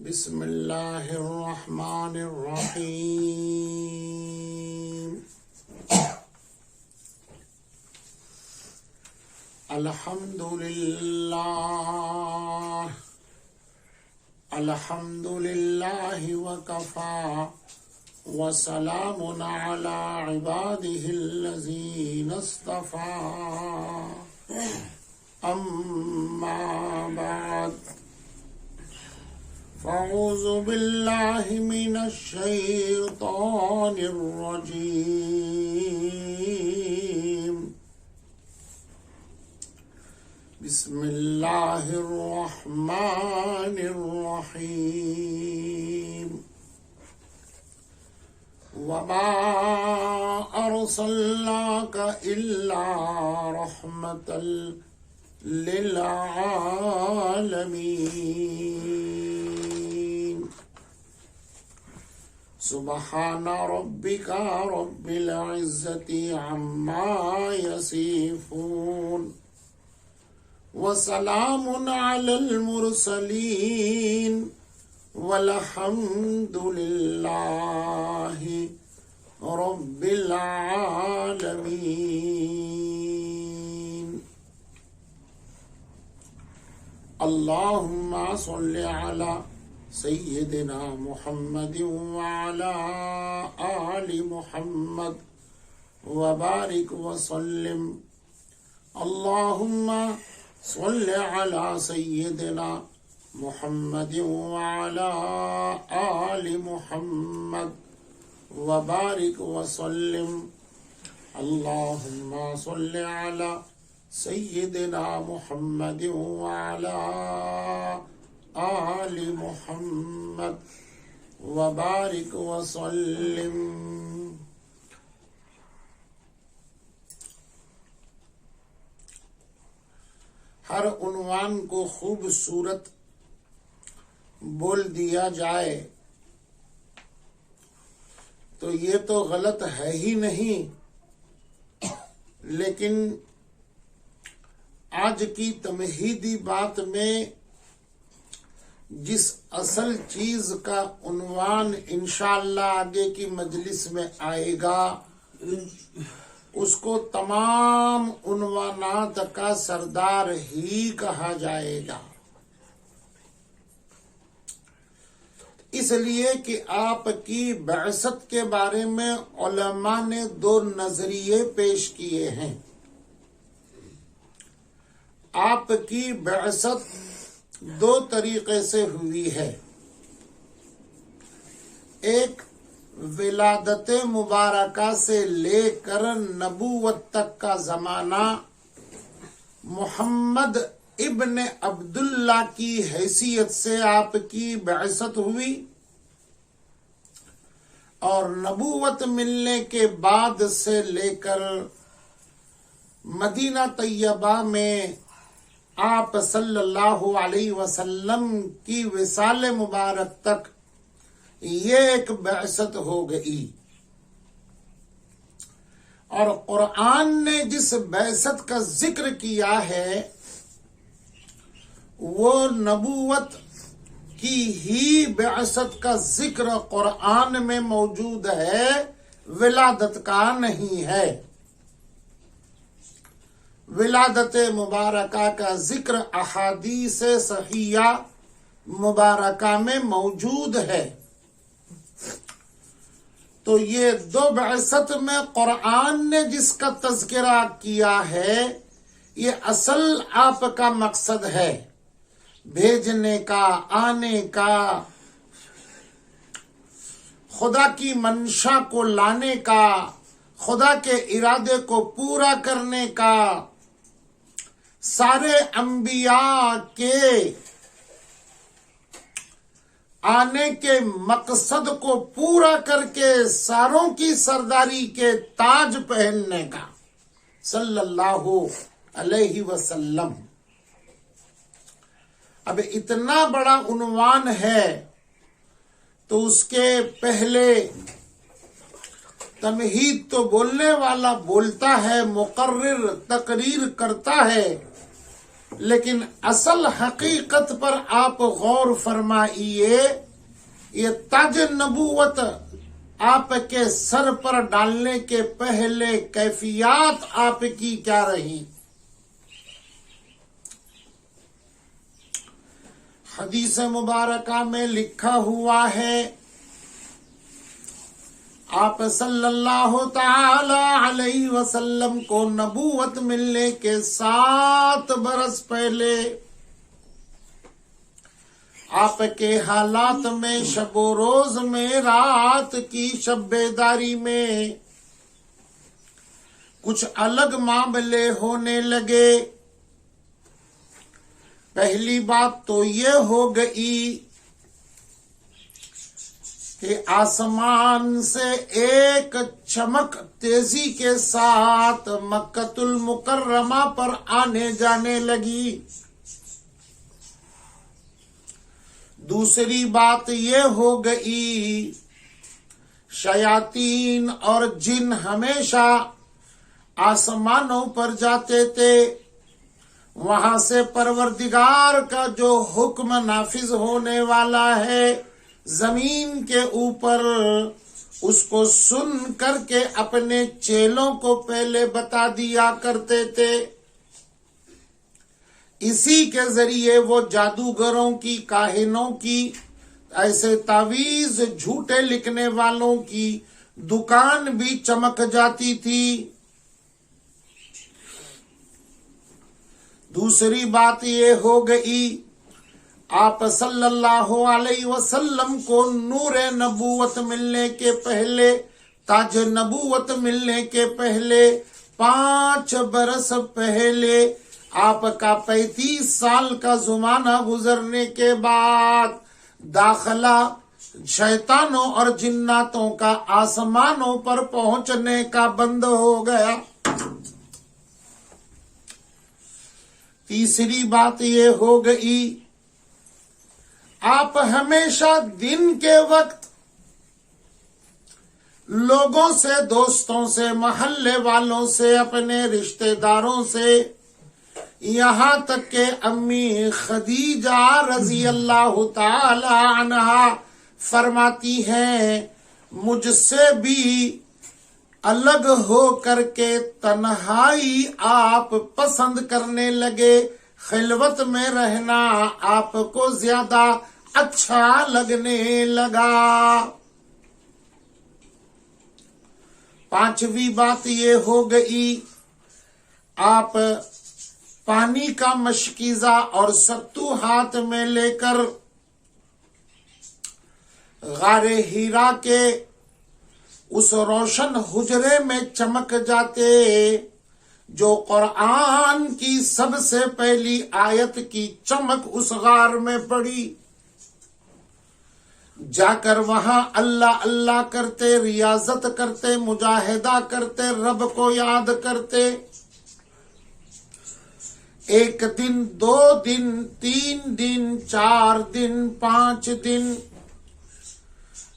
بسم اللہ الرحمن الرحیم الحمد للہ وکفی وسلام علی عباده الذین اصطفی اما بعد فاعوذ باللہ من الشیطان الرجیم بسم اللہ الرحمن الرحیم وما ارسلناک الا رحمۃ للعالمین سبحان ربک رب العزة عما یصفون وسلام علی المرسلین والحمد للہ رب العالمین اللہم صل علی سیدنا محمد وعلى آل محمد وبارک وسلم اللہم صل علی سیدنا محمد وعلى آل محمد وبارک وسلم اللہم صل علی سیدنا محمد وعلى آل محمد وبارک وسلم. ہر عنوان کو خوبصورت بول دیا جائے تو یہ تو غلط ہے ہی نہیں، لیکن آج کی تمہیدی بات میں جس اصل چیز کا عنوان انشاءاللہ آگے کی مجلس میں آئے گا اس کو تمام عنوانات کا سردار ہی کہا جائے گا، اس لیے کہ آپ کی بعثت کے بارے میں علماء نے دو نظریے پیش کیے ہیں. آپ کی بعثت دو طریقے سے ہوئی ہے. ایک ولادت مبارکہ سے لے کر نبوت تک کا زمانہ محمد ابن عبداللہ کی حیثیت سے آپ کی بعثت ہوئی، اور نبوت ملنے کے بعد سے لے کر مدینہ طیبہ میں آپ صلی اللہ علیہ وسلم کی وصال مبارک تک یہ ایک بعثت ہو گئی. اور قرآن نے جس بعثت کا ذکر کیا ہے وہ نبوت کی ہی بعثت کا ذکر قرآن میں موجود ہے، ولادت کا نہیں ہے. ولادت مبارکہ کا ذکر احادیث صحیحہ مبارکہ میں موجود ہے. تو یہ دو بعثت میں قرآن نے جس کا تذکرہ کیا ہے یہ اصل آپ کا مقصد ہے، بھیجنے کا، آنے کا، خدا کی منشا کو لانے کا، خدا کے ارادے کو پورا کرنے کا، سارے انبیاء کے آنے کے مقصد کو پورا کر کے ساروں کی سرداری کے تاج پہننے کا صلی اللہ علیہ وسلم. اب اتنا بڑا عنوان ہے تو اس کے پہلے تمہید تو بولنے والا بولتا ہے، مقرر تقریر کرتا ہے، لیکن اصل حقیقت پر آپ غور فرمائیے، یہ تاج نبوت آپ کے سر پر ڈالنے کے پہلے کیفیات آپ کی کیا رہی؟ حدیث مبارکہ میں لکھا ہوا ہے، آپ صلی اللہ تعالی علیہ وسلم کو نبوت ملنے کے 7 برس پہلے آپ کے حالات میں، شب و روز میں، رات کی شب بیداری میں کچھ الگ معاملے ہونے لگے۔ پہلی بات تو یہ ہو گئی کہ آسمان سے ایک چمک تیزی کے ساتھ مکۃ المکرمہ پر آنے جانے لگی۔ دوسری بات یہ ہو گئی، شیاطین اور جن ہمیشہ آسمانوں پر جاتے تھے، وہاں سے پروردگار کا جو حکم نافذ ہونے والا ہے زمین کے اوپر، اس کو سن کر کے اپنے چیلوں کو پہلے بتا دیا کرتے تھے۔ اسی کے ذریعے وہ جادوگروں کی، کاہنوں کی، ایسے تعویذ جھوٹے لکھنے والوں کی دکان بھی چمک جاتی تھی۔ دوسری بات یہ ہو گئی، آپ صلی اللہ علیہ وسلم کو نور نبوت ملنے کے پہلے، تاج نبوت ملنے کے پہلے 5 برس پہلے، آپ کا 35 سال کا زمانہ گزرنے کے بعد داخلہ شیطانوں اور جناتوں کا آسمانوں پر پہنچنے کا بند ہو گیا۔ تیسری بات یہ ہو گئی، آپ ہمیشہ دن کے وقت لوگوں سے، دوستوں سے، محلے والوں سے، اپنے رشتہ داروں سے، یہاں تک کہ امی خدیجہ رضی اللہ تعالی عنہا فرماتی ہیں، مجھ سے بھی الگ ہو کر کے تنہائی آپ پسند کرنے لگے، خلوت میں رہنا آپ کو زیادہ اچھا لگنے لگا۔ 5ویں بات یہ ہو گئی، آپ پانی کا مشکیزہ اور ستو ہاتھ میں لے کر غار ہیرا کے اس روشن حجرے میں چمک جاتے جو قرآن کی سب سے پہلی آیت کی چمک اس غار میں پڑی۔ جا کر وہاں اللہ اللہ کرتے، ریاضت کرتے، مجاہدہ کرتے، رب کو یاد کرتے۔ 1 دن، 2 دن، 3 دن، 4 دن، 5 دن،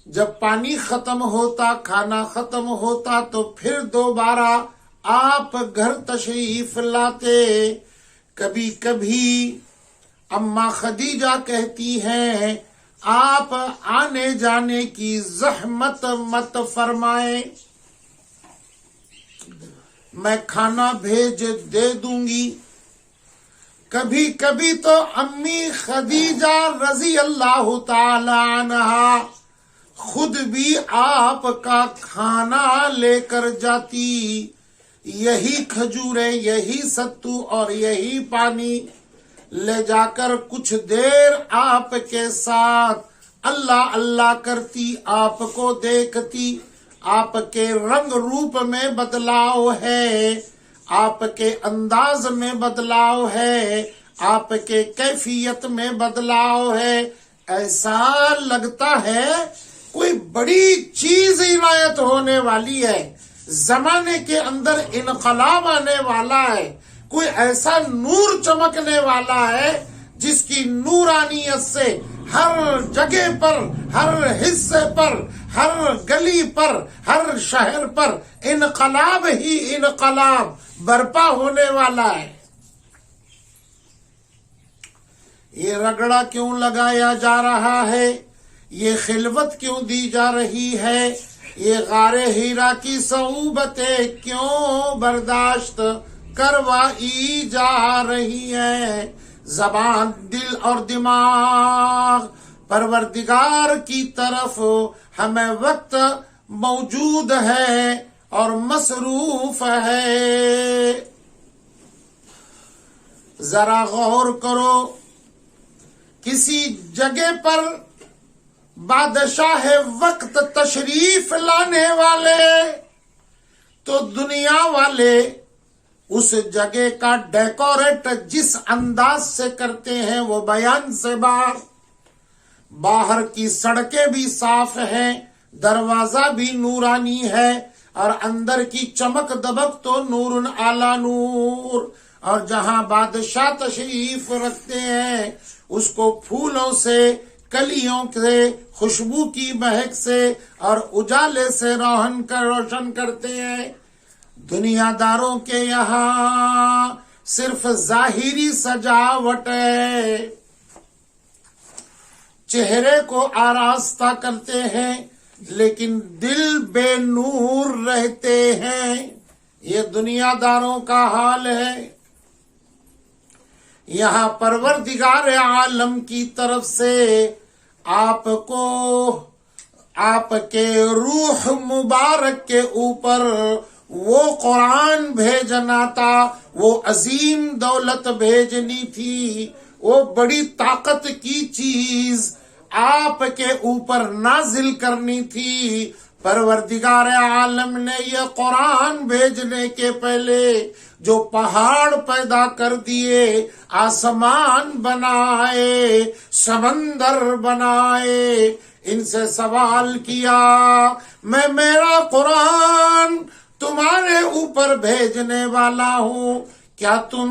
جب پانی ختم ہوتا، کھانا ختم ہوتا تو پھر دوبارہ آپ گھر تشریف لاتے۔ کبھی کبھی اماں خدیجہ کہتی ہیں، آپ آنے جانے کی زحمت مت فرمائیں، میں کھانا بھیج دے دوں گی۔ کبھی کبھی تو امی خدیجہ رضی اللہ تعالی عنہا خود بھی آپ کا کھانا لے کر جاتی، یہی کھجوریں، یہی ستو اور یہی پانی لے جا کر کچھ دیر آپ کے ساتھ اللہ اللہ کرتی، آپ کو دیکھتی۔ آپ کے رنگ روپ میں بدلاؤ ہے، آپ کے انداز میں بدلاؤ ہے، آپ کے کیفیت میں بدلاؤ ہے، ایسا لگتا ہے کوئی بڑی چیز عنایت ہونے والی ہے، زمانے کے اندر انقلاب آنے والا ہے، کوئی ایسا نور چمکنے والا ہے جس کی نورانیت سے ہر جگہ پر، ہر حصے پر، ہر گلی پر، ہر شہر پر انقلاب ہی انقلاب برپا ہونے والا ہے۔ یہ رگڑا کیوں لگایا جا رہا ہے؟ یہ خلوت کیوں دی جا رہی ہے؟ یہ غار ہیرا کی صعوبتیں کیوں برداشت کروائی جا رہی ہیں؟ زبان، دل اور دماغ پروردگار کی طرف ہمیں وقت موجود ہے اور مصروف ہے۔ ذرا غور کرو، کسی جگہ پر بادشاہ وقت تشریف لانے والے تو دنیا والے اس جگہ کا ڈیکوریٹ جس انداز سے کرتے ہیں وہ بیان سے باہر۔ باہر کی سڑکیں بھی صاف ہیں، دروازہ بھی نورانی ہے، اور اندر کی چمک دبک تو نور اعلی نور۔ اور جہاں بادشاہ تشریف رکھتے ہیں اس کو پھولوں سے، کلیوں سے، خوشبو کی مہک سے اور اجالے سے روشن کرتے ہیں۔ دنیا داروں کے یہاں صرف ظاہری سجاوٹ ہے، چہرے کو آراستہ کرتے ہیں لیکن دل بے نور رہتے ہیں۔ یہ دنیا داروں کا حال ہے۔ یہاں پروردگار عالم کی طرف سے آپ کو آپ کے روح مبارک کے اوپر وہ قرآن بھیجنا تھا، وہ عظیم دولت بھیجنی تھی، وہ بڑی طاقت کی چیز آپ کے اوپر نازل کرنی تھی۔ پروردگار عالم نے یہ قرآن بھیجنے کے پہلے جو پہاڑ پیدا کر دیے، آسمان بنائے، سمندر بنائے، ان سے سوال کیا، میں میرا قرآن تمہارے اوپر بھیجنے والا ہوں، کیا تم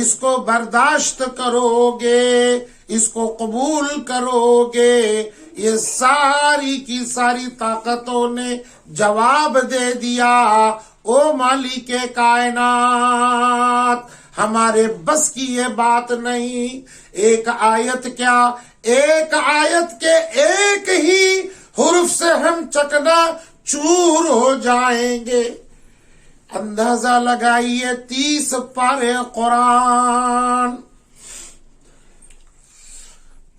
اس کو برداشت کرو گے، اس کو قبول کرو گے؟ یہ ساری کی ساری طاقتوں نے جواب دے دیا، او مالک کائنات، ہمارے بس کی یہ بات نہیں۔ ایک آیت کیا، ایک آیت کے ایک ہی حرف سے ہم چکنا چور ہو جائیں گے۔ اندازہ لگائیے، 30 پارے قرآن،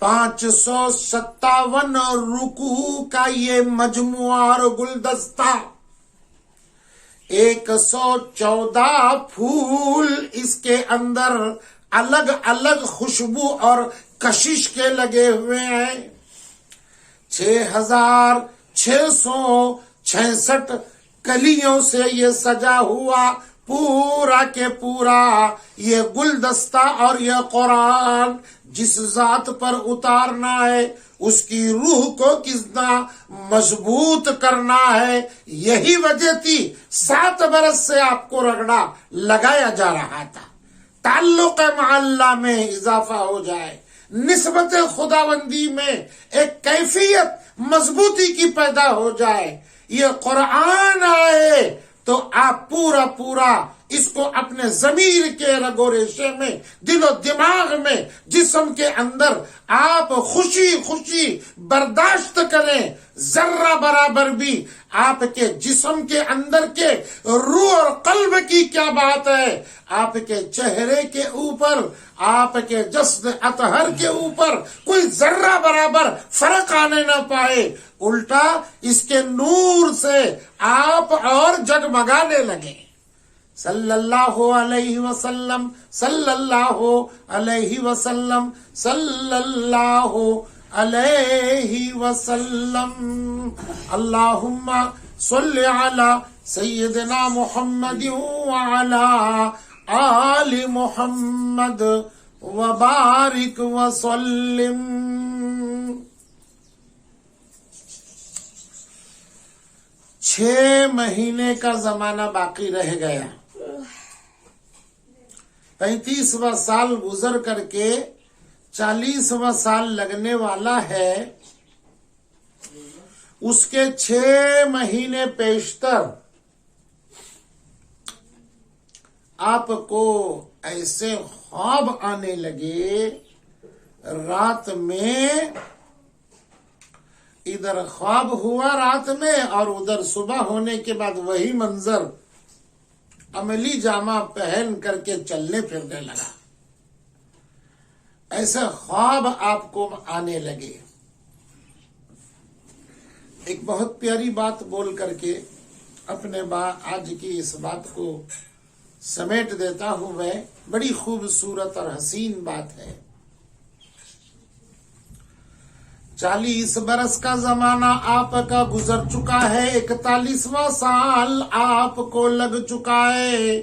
557 رکوع کا یہ مجموعہ اور گلدستہ، 114 پھول اس کے اندر الگ الگ خوشبو اور کشش کے لگے ہوئے ہیں، 6666 کلیوں سے یہ سجا ہوا پورا کے پورا یہ گلدستہ اور یہ قرآن جس ذات پر اتارنا ہے اس کی روح کو کتنا مضبوط کرنا ہے۔ یہی وجہ تھی 7 برس سے آپ کو رگڑا لگایا جا رہا تھا، تعلق مع اللہ میں اضافہ ہو جائے، نسبت خداوندی میں ایک کیفیت مضبوطی کی پیدا ہو جائے۔ یہ قرآن آئے تو آپ پورا اس کو اپنے ضمیر کے رگ و ریشے میں، دل و دماغ میں، جسم کے اندر آپ خوشی برداشت کریں۔ ذرہ برابر بھی آپ کے جسم کے اندر کے روح اور قلب کی کیا بات ہے، آپ کے چہرے کے اوپر، آپ کے جسد اطہر کے اوپر کوئی ذرہ برابر فرق آنے نہ پائے، الٹا اس کے نور سے آپ اور جگمگانے لگے۔ صلی اللہ علیہ وسلم، صلی اللہ علیہ وسلم، صلی اللہ علیہ وسلم۔ اللہم صلی علی سیدنا محمد وعلی آل محمد وبارک وسلم۔ 6 مہینے کا زمانہ باقی رہ گیا، 35واں سال گزر کر کے 40واں سال لگنے والا ہے۔ اس کے 6 مہینے پیشتر آپ کو ایسے خواب آنے لگے رات میں ادھر خواب ہوا رات میں اور ادھر صبح ہونے کے بعد وہی منظر عملی جامہ پہن کر کے چلنے پھرنے لگا. ایسے خواب آپ کو آنے لگے. ایک بہت پیاری بات بول کر کے اپنے آج کی اس بات کو سمیٹ دیتا ہوں میں. بڑی خوبصورت اور حسین بات ہے. 40 برس کا زمانہ آپ کا گزر چکا ہے. 41واں سال آپ کو لگ چکا ہے.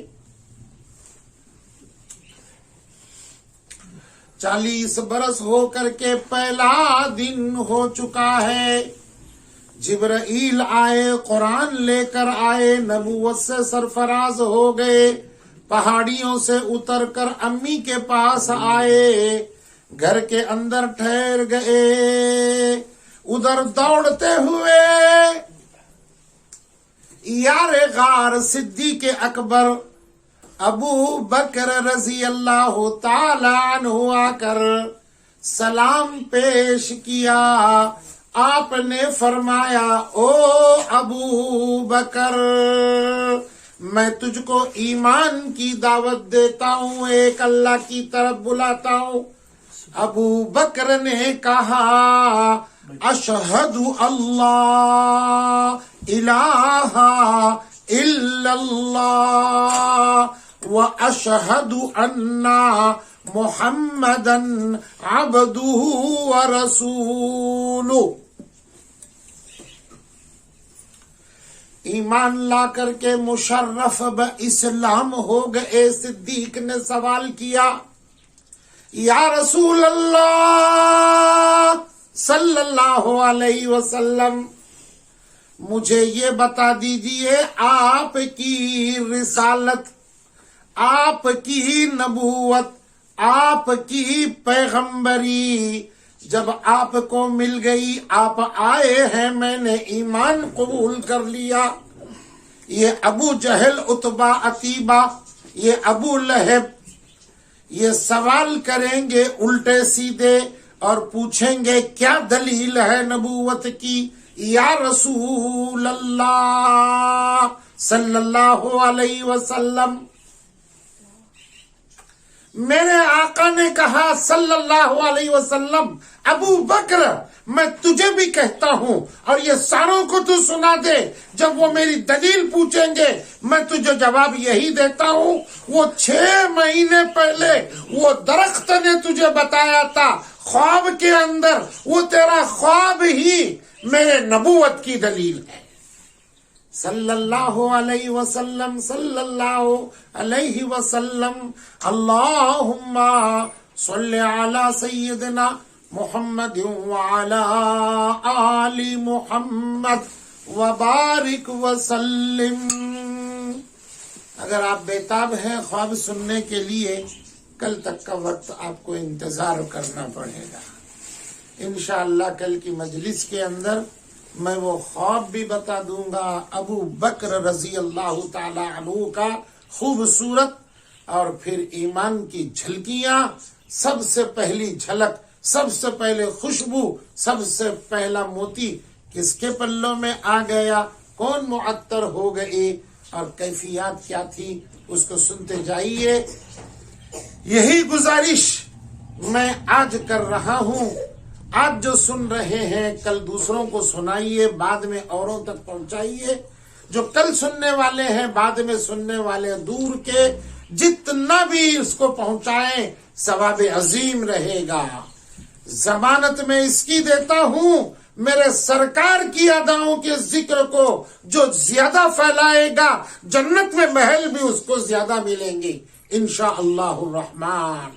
40 برس ہو کر کے پہلا دن ہو چکا ہے. جبرائیل آئے, قرآن لے کر آئے, نبوت سے سرفراز ہو گئے, پہاڑیوں سے اتر کر امی کے پاس آئے, گھر کے اندر ٹھہر گئے. ادھر دوڑتے ہوئے یار غار صدیق اکبر ابو بکر رضی اللہ تعالی عنہ آ کر سلام پیش کیا. آپ نے فرمایا, او ابو بکر, میں تجھ کو ایمان کی دعوت دیتا ہوں, ایک اللہ کی طرف بلاتا ہوں. ابو بکر نے کہا, اشہد اللہ الہ الا اللہ واشہد ان محمدن عبدہ ورسولہ. ایمان لا کر کے مشرف اسلام ہو گئے. صدیق نے سوال کیا, یا رسول اللہ صلی اللہ علیہ وسلم, مجھے یہ بتا دیجئے آپ کی رسالت, آپ کی نبوت, آپ کی پیغمبری جب آپ کو مل گئی, آپ آئے ہیں, میں نے ایمان قبول کر لیا. یہ ابو جہل, عتبہ, عتیبہ, یہ ابو لہب یہ سوال کریں گے الٹے سیدھے اور پوچھیں گے کیا دلیل ہے نبوت کی. یا رسول اللہ صلی اللہ علیہ وسلم, میرے آقا نے کہا صلی اللہ علیہ وسلم, ابو بکر میں تجھے بھی کہتا ہوں اور یہ ساروں کو تو سنا دے, جب وہ میری دلیل پوچھیں گے میں تجھے جواب یہی دیتا ہوں, وہ 6 مہینے پہلے وہ درخت نے تجھے بتایا تھا خواب کے اندر, وہ تیرا خواب ہی میرے نبوت کی دلیل ہے. صلی اللہ علیہ وسلم, صلی اللہ علیہ وسلم. اللہم صلی علی سیدنا محمد وعلی آل محمد وبارک وسلم. اگر آپ بیتاب ہیں خواب سننے کے لیے, کل تک کا وقت آپ کو انتظار کرنا پڑے گا. انشاءاللہ کل کی مجلس کے اندر میں وہ خواب بھی بتا دوں گا, ابو بکر رضی اللہ تعالی عنہ کا خوبصورت, اور پھر ایمان کی جھلکیاں. سب سے پہلی جھلک, سب سے پہلے خوشبو, سب سے پہلا موتی کس کے پلوں میں آ گیا, کون معطر ہو گئی اور کیفیات کیا تھی, اس کو سنتے جائیے. یہی گزارش میں آج کر رہا ہوں. آج جو سن رہے ہیں کل دوسروں کو سنائیے, بعد میں اوروں تک پہنچائیے. جو کل سننے والے ہیں بعد میں سننے والے دور کے, جتنا بھی اس کو پہنچائیں ثواب عظیم رہے گا. ضمانت میں اس کی دیتا ہوں, میرے سرکار کی اداؤں کے ذکر کو جو زیادہ پھیلائے گا جنت میں محل بھی اس کو زیادہ ملیں گے انشاءاللہ الرحمن.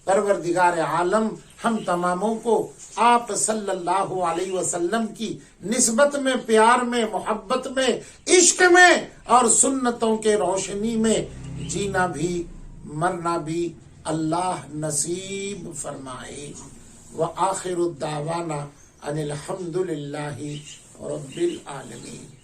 پروردگار عالم ہم تماموں کو آپ صلی اللہ علیہ وسلم کی نسبت میں, پیار میں, محبت میں, عشق میں اور سنتوں کے روشنی میں جینا بھی مرنا بھی اللہ نصیب فرمائے. وآخر الدعوانا ان الحمد للہ رب العالمین.